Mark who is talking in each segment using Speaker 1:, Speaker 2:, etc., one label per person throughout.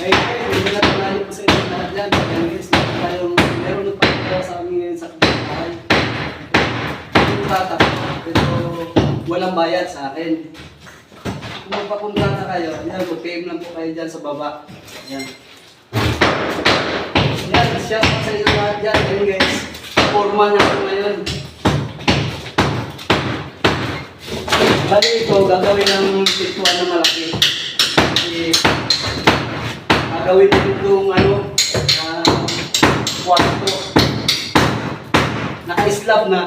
Speaker 1: Ay, hindi na tunali po sa inyo lahat yan. Kaya guys, meron na pa sa amin ngayon sa bahay. Yung tatak, pero walang bayad sa akin. Kung magpapunta kayo, yan, mag-PM lang po kayo dyan sa baba. Yan. Yan, shout out sa inyo lahat dyan. Ayun guys, forma na po ngayon. Bali ito, gagawin ng pituan na malaki. Kasi, gagawin din itong kwarto. Naka-slab na.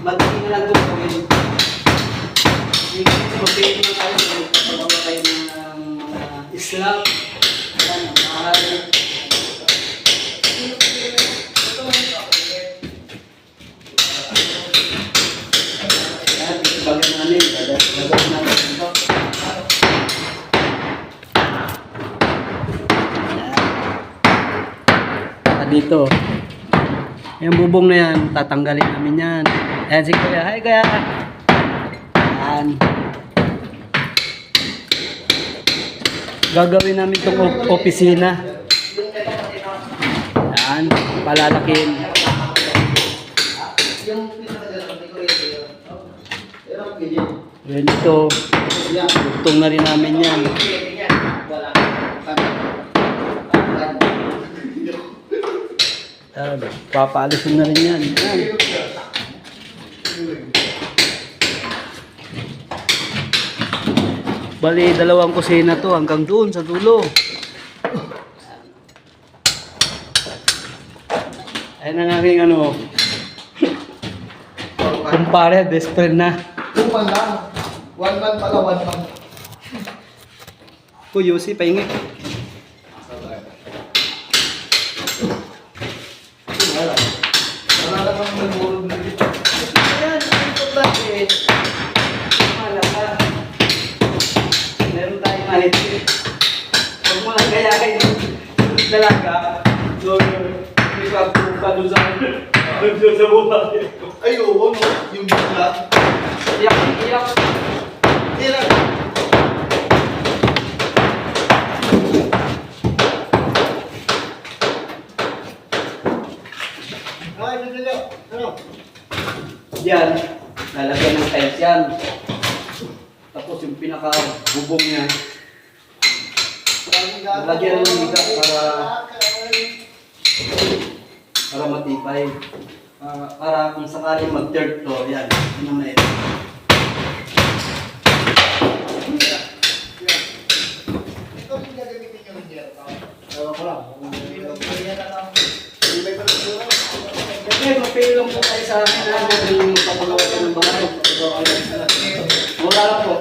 Speaker 1: Magiging na lang itong gawin. Mag-take na tayo. Pagpagawa tayo ng slab. Yan, mahal. Yan, bagay namin. Gagawin namin ito. Dito. Yung bubong na yan, tatanggalin namin yan. Ayan si Kuya. Hi Kuya! Ayan. Gagawin namin itong opisina. Ayan. Palalakin. Ayan ito. Bugtong na rin namin yan. Papaalisin na rin yan. Bali, dalawang kusina to hanggang doon sa dulo. Ayan ang aking kumpare, best friend na.
Speaker 2: 2 man lang. 1 man pala, 1 man.
Speaker 1: Yusi, pahingi.
Speaker 2: Wala namang nagmulog na dito.
Speaker 1: Ayan, ito bakit? Malaka. Meron tayong mahigit. Huwag mo lang gayahin yung dalaga. Doon, may pagpupa doon sa buhay.
Speaker 2: Ay, oo, no? Yung bigla.
Speaker 1: Iyak, iyak.
Speaker 2: Tira. Ay, dito. Ano?
Speaker 1: Yan, lalagyan ng tiles yan. Tapos yung pinaka-bubong niya, lalagyan ng liga para matibay. Para kung sakaling mag-third floor, yan. Ano na ito.
Speaker 2: Ito yung gagamitin nyo ng gero.
Speaker 1: Ewan ko lang. Kasi mag-pay lang po tayo sa akin na yung papagawa ka ng bahay. Wala lang po.